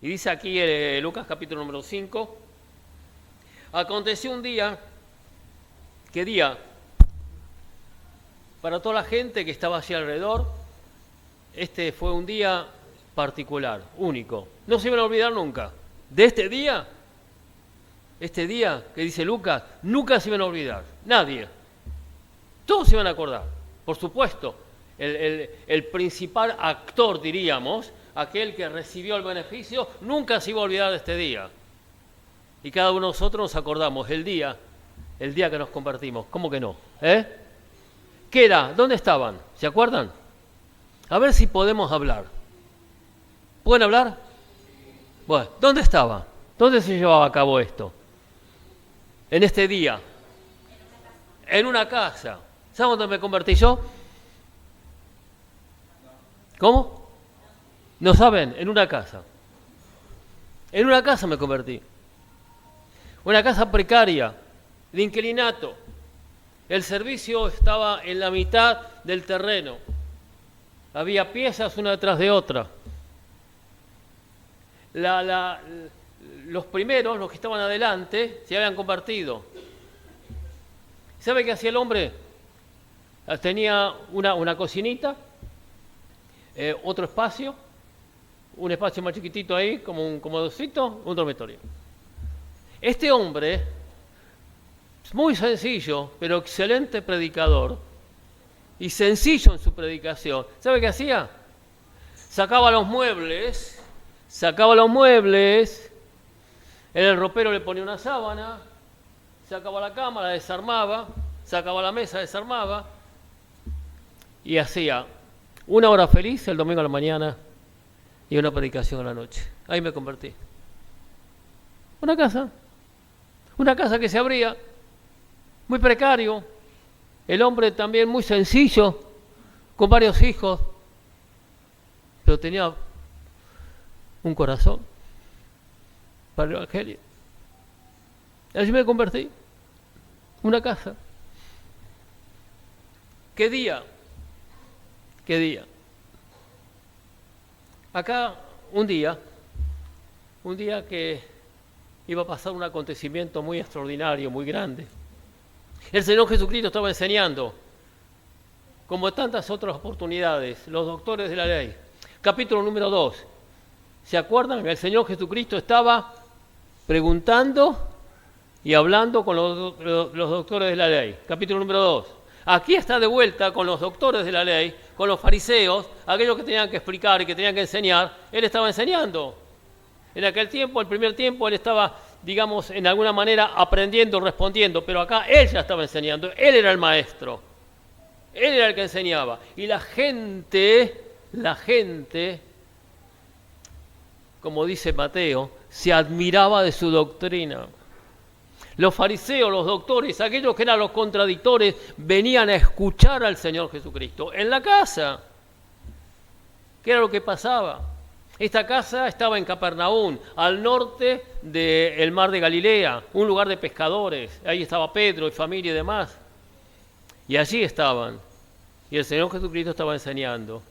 Y dice aquí Lucas capítulo número 5, aconteció un día, ¿qué día? Para toda la gente que estaba allí alrededor, este fue un día particular, único. No se iban a olvidar nunca. De este día que dice Lucas, nunca se iban a olvidar. Nadie. Todos se iban a acordar. Por supuesto, el principal actor, diríamos, aquel que recibió el beneficio, nunca se iba a olvidar de este día. Y cada uno de nosotros nos acordamos el día que nos convertimos. ¿Cómo que no? ¿Qué era? ¿Dónde estaban? ¿Se acuerdan? A ver si podemos hablar. ¿Pueden hablar? Bueno, ¿dónde estaba? ¿Dónde se llevaba a cabo esto? En este día. En una casa. ¿Saben dónde me convertí yo? ¿Cómo? No saben, en una casa. En una casa me convertí. Una casa precaria, de inquilinato. El servicio estaba en la mitad del terreno. Había piezas una detrás de otra. Los primeros, los que estaban adelante, se habían convertido. ¿Sabe qué hacía el hombre? Tenía una cocinita, otro espacio, un espacio más chiquitito ahí, como un comodocito, un dormitorio. Este hombre, muy sencillo, pero excelente predicador, y sencillo en su predicación, ¿sabe qué hacía? Sacaba los muebles, en el ropero le ponía una sábana, sacaba la cama, la desarmaba, sacaba la mesa, desarmaba, y hacía una hora feliz el domingo a la mañana y una predicación a la noche. Ahí me convertí. Una casa que se abría, muy precario, el hombre también muy sencillo, con varios hijos, pero tenía un corazón para el Evangelio. Allí me convertí. Una casa. ¿Qué día? Acá un día que iba a pasar un acontecimiento muy extraordinario, muy grande. El Señor Jesucristo estaba enseñando, como tantas otras oportunidades, los doctores de la ley. Capítulo número 2. ¿Se acuerdan? El Señor Jesucristo estaba preguntando y hablando con los doctores de la ley. Capítulo número 2. Aquí está de vuelta con los doctores de la ley, con los fariseos, aquellos que tenían que explicar y que tenían que enseñar. Él estaba enseñando. En aquel tiempo, el primer tiempo, él estaba, digamos, en alguna manera aprendiendo, respondiendo, pero acá él ya estaba enseñando, él era el maestro, él era el que enseñaba. Y la gente, como dice Mateo, se admiraba de su doctrina. Los fariseos, los doctores, aquellos que eran los contradictores, venían a escuchar al Señor Jesucristo en la casa. ¿Qué era lo que pasaba? Esta casa estaba en Capernaum, al norte del mar de Galilea, un lugar de pescadores. Ahí estaba Pedro y familia y demás. Y allí estaban. Y el Señor Jesucristo estaba enseñando.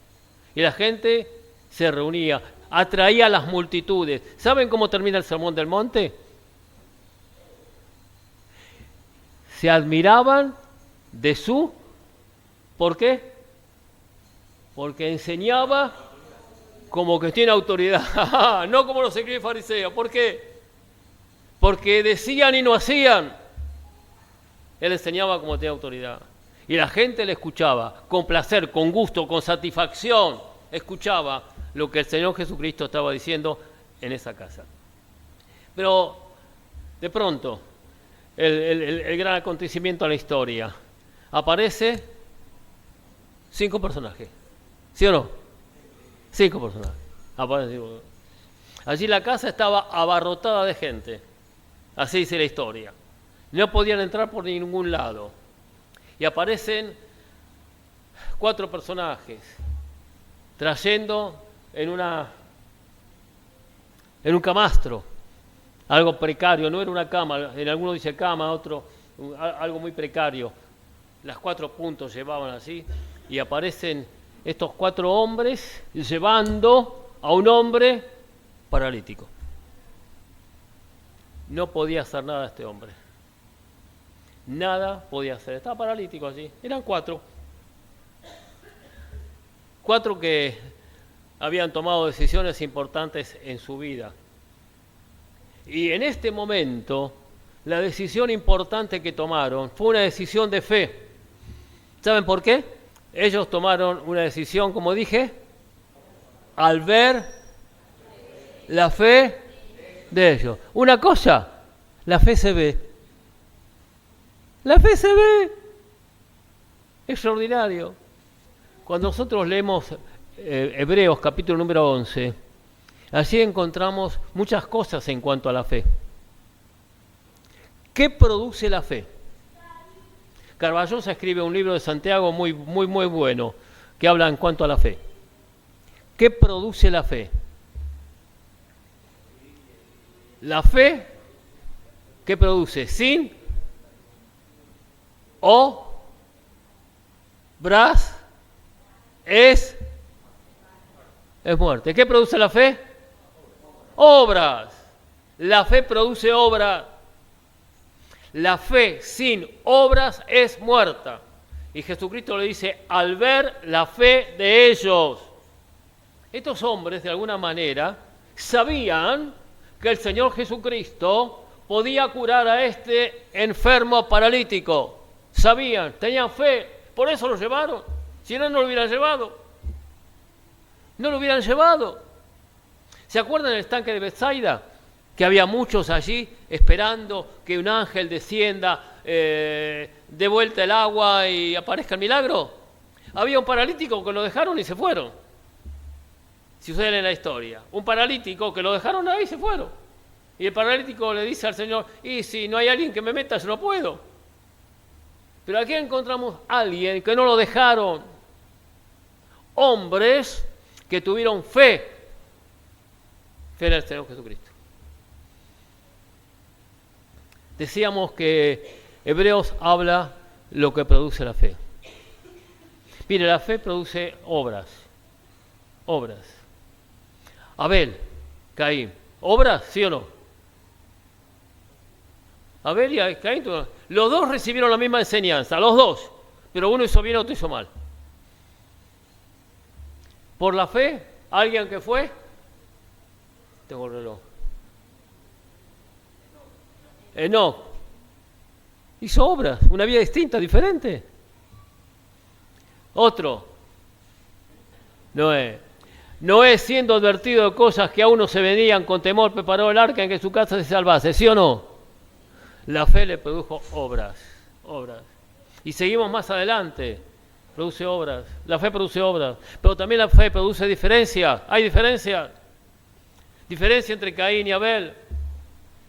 Y la gente se reunía, atraía a las multitudes. ¿Saben cómo termina el Sermón del Monte? Se admiraban de su... ¿Por qué? Porque enseñaba como que tiene autoridad, no como los escribas fariseos. ¿Por qué? Porque decían y no hacían. Él enseñaba como tenía autoridad. Y la gente le escuchaba con placer, con gusto, con satisfacción. Escuchaba lo que el Señor Jesucristo estaba diciendo en esa casa. Pero de pronto, el gran acontecimiento de la historia, aparece 5 personajes. ¿Sí o no? 5 personajes. Allí la casa estaba abarrotada de gente. Así dice la historia. No podían entrar por ningún lado. Y aparecen 4 personajes trayendo en un camastro, algo precario, no era una cama, en algunos dice cama, otro algo muy precario. Las 4 puntos llevaban así, y aparecen estos 4 hombres llevando a un hombre paralítico. No podía hacer nada este hombre. Nada podía hacer. Estaba paralítico allí. Eran 4. 4 que habían tomado decisiones importantes en su vida. Y en este momento, la decisión importante que tomaron fue una decisión de fe. ¿Saben por qué? Ellos tomaron una decisión, como dije, al ver la fe de ellos. Una cosa, la fe se ve. La fe se ve. Extraordinario. Cuando nosotros leemos Hebreos capítulo número 11, allí encontramos muchas cosas en cuanto a la fe. ¿Qué produce la fe? Carballosa escribe un libro de Santiago muy bueno que habla en cuanto a la fe. ¿Qué produce la fe? La fe, ¿qué produce? Sin obras es muerte. ¿Qué produce la fe? Obras. La fe produce obras. La fe sin obras es muerta. Y Jesucristo le dice, al ver la fe de ellos. Estos hombres, de alguna manera, sabían que el Señor Jesucristo podía curar a este enfermo paralítico. Sabían, tenían fe, por eso lo llevaron. Si no, no lo hubieran llevado. No lo hubieran llevado. ¿Se acuerdan del estanque de Betsaida? Que había muchos allí esperando que un ángel descienda, dé vuelta el agua y aparezca el milagro. Había un paralítico que lo dejaron y se fueron. Si ustedes leen la historia, un paralítico que lo dejaron ahí y se fueron. Y el paralítico le dice al Señor, y si no hay alguien que me meta, yo no puedo. Pero aquí encontramos a alguien que no lo dejaron. Hombres que tuvieron fe en el Señor Jesucristo. Decíamos que Hebreos habla lo que produce la fe. Mire, la fe produce obras. Obras. Abel, Caín. ¿Obras? ¿Sí o no? Abel y Caín, los dos recibieron la misma enseñanza, los dos. Pero uno hizo bien, otro hizo mal. Por la fe, alguien que fue, tengo el reloj. Enoc hizo obras, una vida distinta, diferente. Otro, Noé. Noé, siendo advertido de cosas que aún no se venían, con temor preparó el arca en que su casa se salvase, ¿sí o no? La fe le produjo obras. Y seguimos más adelante, produce obras. La fe produce obras, pero también la fe produce diferencia. Hay diferencia. Diferencia entre Caín y Abel.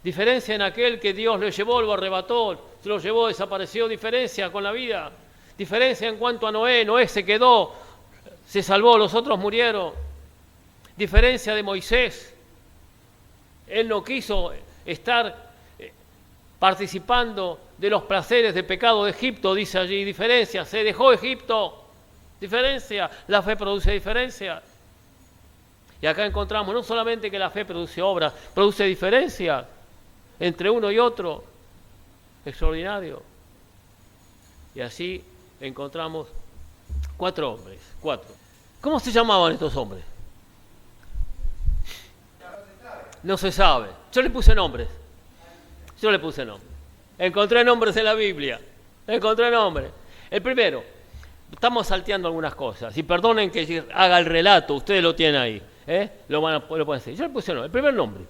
Diferencia en aquel que Dios lo llevó, lo arrebató, se lo llevó, desapareció. Diferencia con la vida. Diferencia en cuanto a Noé. Noé se quedó, se salvó, los otros murieron. Diferencia de Moisés. Él no quiso estar participando de los placeres de pecado de Egipto, dice allí. Diferencia, se dejó Egipto. Diferencia, la fe produce diferencia. Y acá encontramos no solamente que la fe produce obras, produce diferencia entre uno y otro. Extraordinario. Y así encontramos 4 hombres. 4. ¿Cómo se llamaban estos hombres? No se sabe. Yo le puse nombres. Encontré nombres en la Biblia. Encontré nombres. El primero, estamos salteando algunas cosas. Y perdonen que haga el relato, ustedes lo tienen ahí. Lo pueden decir. Yo le puse el primer nombre.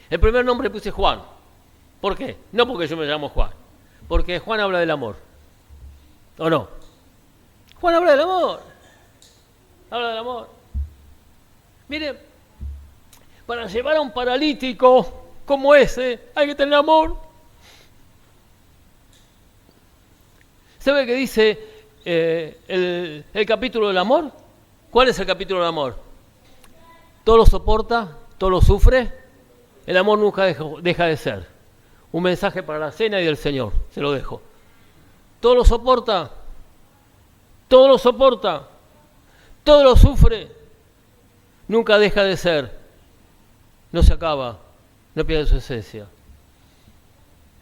El primer nombre le puse Juan. ¿Por qué? No porque yo me llamo Juan. Porque Juan habla del amor. ¿O no? Juan habla del amor. Habla del amor. Mire, para llevar a un paralítico como ese, hay que tener amor. ¿Sabe qué dice el capítulo del amor? ¿Cuál es el capítulo del amor? Todo lo soporta, todo lo sufre. El amor nunca deja de ser. Un mensaje para la cena y del Señor, se lo dejo. Todo lo soporta, todo lo soporta, todo lo sufre. Nunca deja de ser. no se acaba, no pierde su esencia.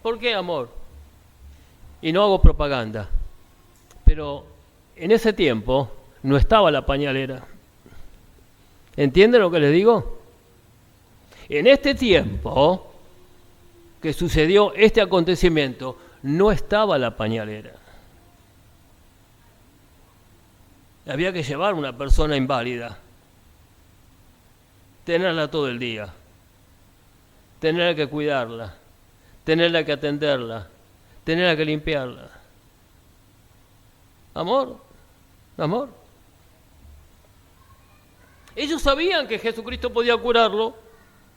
¿Por qué amor? Y no hago propaganda, pero en ese tiempo no estaba la pañalera. ¿Entienden lo que les digo? En este tiempo que sucedió este acontecimiento, no estaba la pañalera. Había que llevar a una persona inválida, tenerla todo el día, tener que cuidarla, tenerla que atenderla, tenerla que limpiarla. Amor, amor. Ellos sabían que Jesucristo podía curarlo,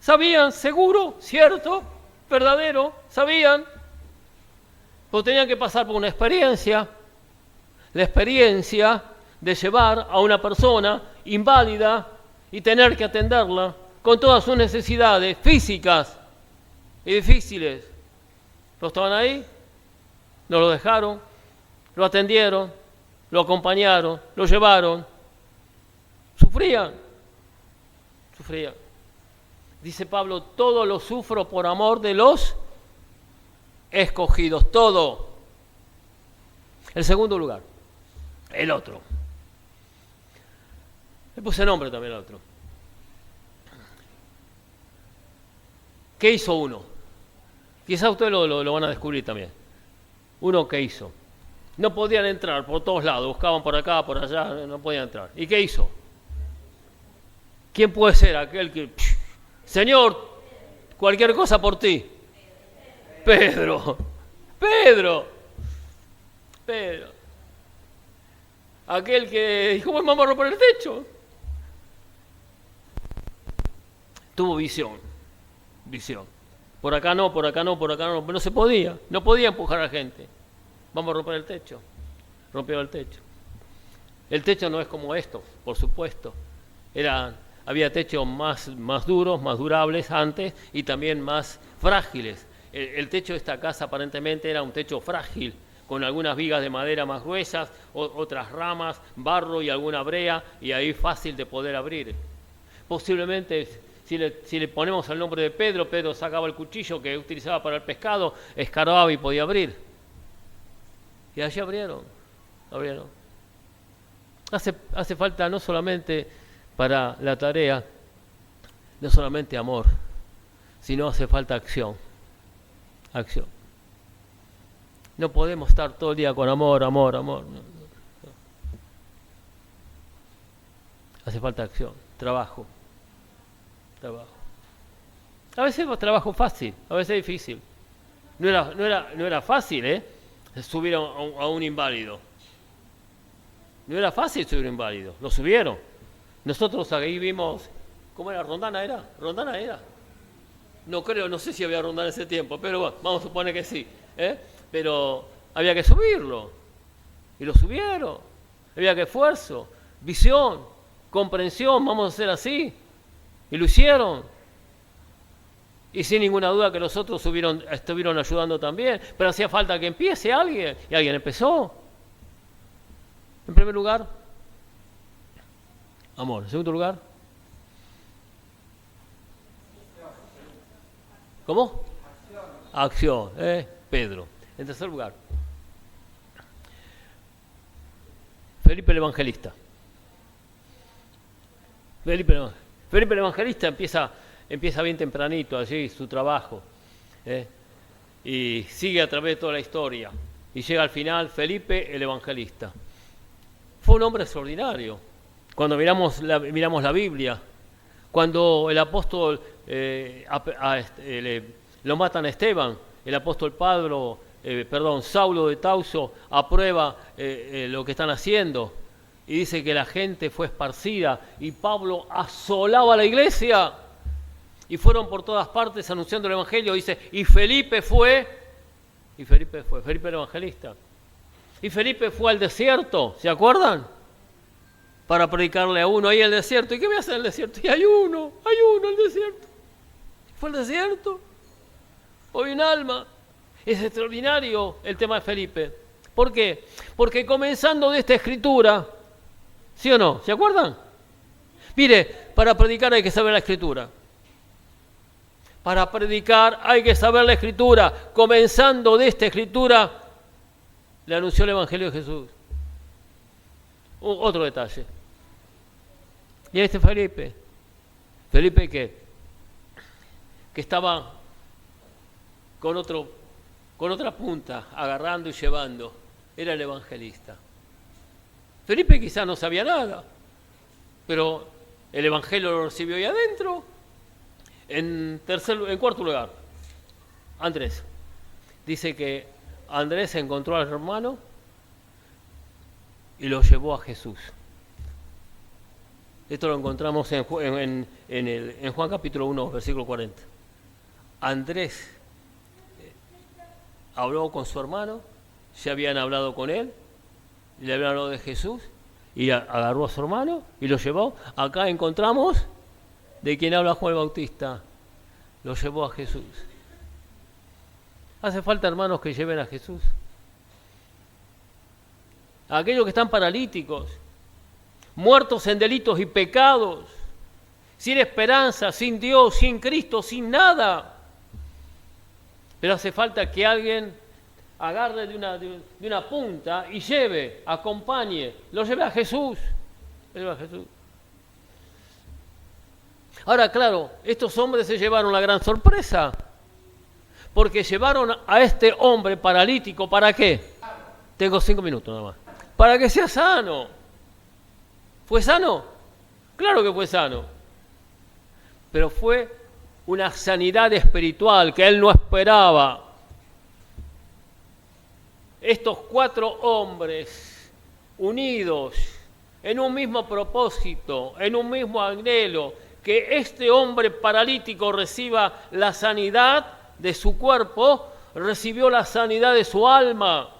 sabían, seguro, cierto, verdadero, sabían, pero tenían que pasar por una experiencia, la experiencia de llevar a una persona inválida y tener que atenderla con todas sus necesidades físicas y difíciles. ¿No estaban ahí? No lo dejaron, lo atendieron, lo acompañaron, lo llevaron. Sufrían. Dice Pablo, todo lo sufro por amor de los escogidos, todo. El segundo lugar, el otro. Le puse nombre también al otro. ¿Qué hizo uno? Quizá ustedes lo van a descubrir también. Uno, ¿qué hizo? No podían entrar por todos lados, buscaban por acá, por allá, no podían entrar. ¿Y qué hizo? ¿Quién puede ser aquel que... Señor, cualquier cosa por ti? Pedro. Aquel que dijo, bueno, vamos a romper el techo. Tuvo visión. Por acá no, no se podía. No podía empujar a la gente. Vamos a romper el techo. Rompió el techo. El techo no es como esto, por supuesto. Había techos más duros, más durables antes y también más frágiles. El techo de esta casa aparentemente era un techo frágil, con algunas vigas de madera más gruesas, otras ramas, barro y alguna brea, y ahí fácil de poder abrir. Posiblemente, si le ponemos el nombre de Pedro sacaba el cuchillo que utilizaba para el pescado, escarbaba y podía abrir. Y allí abrieron. Hace falta no solamente para la tarea, no solamente amor, sino hace falta acción. No podemos estar todo el día con amor. No. Hace falta acción, trabajo. A veces es trabajo fácil, a veces es difícil. No era fácil, subir a un inválido. No era fácil subir a un inválido, lo subieron. Nosotros ahí vimos, ¿cómo era? ¿Rondana era? No sé si había rondana en ese tiempo, pero bueno, vamos a suponer que sí. Pero había que subirlo. Y lo subieron. Había que esfuerzo, visión, comprensión, vamos a hacer así. Y lo hicieron. Y sin ninguna duda que los otros estuvieron ayudando también. Pero hacía falta que empiece alguien. Y alguien empezó. En primer lugar, amor. En segundo lugar, ¿cómo? Acción. Pedro. En tercer lugar, Felipe el Evangelista. Felipe el Evangelista empieza bien tempranito allí su trabajo, y sigue a través de toda la historia y llega al final Felipe el Evangelista. Fue un hombre extraordinario. Cuando miramos la Biblia, cuando el apóstol lo matan a Esteban, el apóstol Saulo de Tarso aprueba lo que están haciendo y dice que la gente fue esparcida y Pablo asolaba la iglesia y fueron por todas partes anunciando el evangelio. Dice, y Felipe el Evangelista. Y Felipe fue al desierto, ¿se acuerdan? Para predicarle a uno ahí en el desierto. ¿Y qué voy a hacer en el desierto? Y hay uno en el desierto. Fue al desierto. Hoy un alma. Es extraordinario el tema de Felipe. ¿Por qué? Porque comenzando de esta escritura, ¿sí o no? ¿Se acuerdan? Mire, para predicar hay que saber la escritura. Para predicar hay que saber la Escritura. Comenzando de esta Escritura, le anunció el Evangelio de Jesús. Otro detalle. Y este Felipe que estaba con otra punta, agarrando y llevando, era el evangelista. Felipe quizás no sabía nada, pero el Evangelio lo recibió ahí adentro. En cuarto lugar, Andrés. Dice que Andrés encontró al hermano y lo llevó a Jesús. Esto lo encontramos en Juan capítulo 1, versículo 40. Andrés habló con su hermano, ya habían hablado con él, le habían hablado de Jesús, y agarró a su hermano y lo llevó. Acá encontramos de quien habla Juan el Bautista, lo llevó a Jesús. Hace falta hermanos que lleven a Jesús. A aquellos que están paralíticos, muertos en delitos y pecados, sin esperanza, sin Dios, sin Cristo, sin nada. Pero hace falta que alguien agarre de una punta y lleve, acompañe, lo lleve a Jesús. Lo lleve a Jesús. Ahora, claro, estos hombres se llevaron la gran sorpresa, porque llevaron a este hombre paralítico, ¿para qué? Tengo 5 minutos nada más. Para que sea sano. ¿Fue sano? Claro que fue sano. Pero fue una sanidad espiritual que él no esperaba. Estos 4 hombres unidos en un mismo propósito, en un mismo anhelo, que este hombre paralítico reciba la sanidad de su cuerpo, recibió la sanidad de su alma.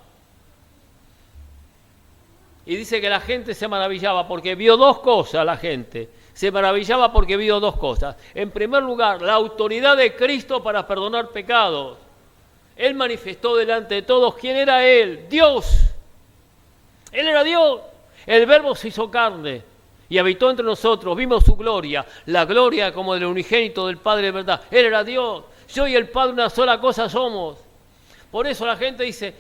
Y dice que la gente se maravillaba porque vio 2 cosas, la gente. Se maravillaba porque vio 2 cosas. En primer lugar, la autoridad de Cristo para perdonar pecados. Él manifestó delante de todos quién era Él, Dios. Él era Dios. El Verbo se hizo carne y habitó entre nosotros. Vimos su gloria, la gloria como del unigénito del Padre de verdad. Él era Dios. Yo y el Padre una sola cosa somos. Por eso la gente dice,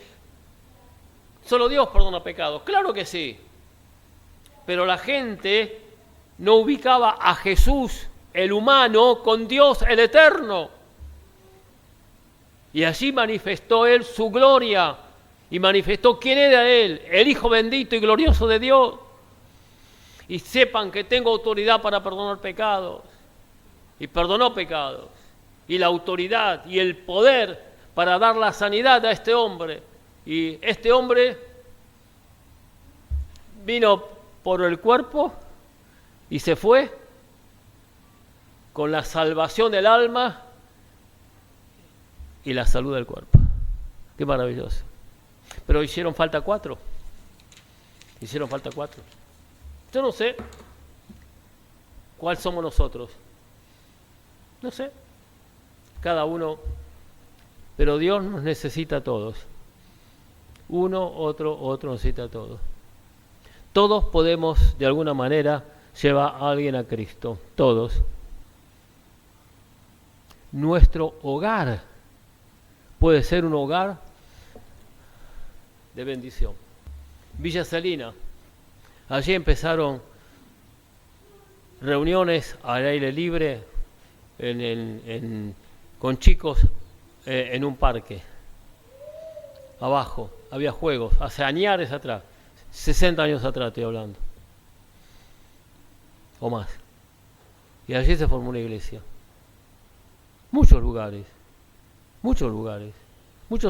solo Dios perdona pecados. Claro que sí. Pero la gente no ubicaba a Jesús, el humano, con Dios, el eterno. Y allí manifestó Él su gloria y manifestó quién era Él, el Hijo bendito y glorioso de Dios. Y sepan que tengo autoridad para perdonar pecados. Y perdonó pecados. Y la autoridad y el poder para dar la sanidad a este hombre. Y este hombre vino por el cuerpo y se fue con la salvación del alma y la salud del cuerpo. Qué maravilloso. Pero hicieron falta 4. Hicieron falta 4. Yo no sé cuál somos nosotros. No sé. Cada uno. Pero Dios nos necesita a todos. Uno, otro necesita a todos. Todos podemos, de alguna manera, llevar a alguien a Cristo. Todos. Nuestro hogar puede ser un hogar de bendición. Villa Salina. Allí empezaron reuniones al aire libre con chicos en un parque. Abajo había juegos, hace años atrás, 60 años atrás estoy hablando, o más. Y allí se formó una iglesia. Muchos lugares, muchos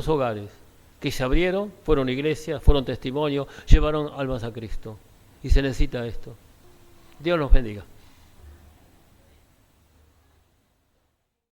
hogares que se abrieron, fueron iglesias, fueron testimonios, llevaron almas a Cristo. Y se necesita esto. Dios los bendiga.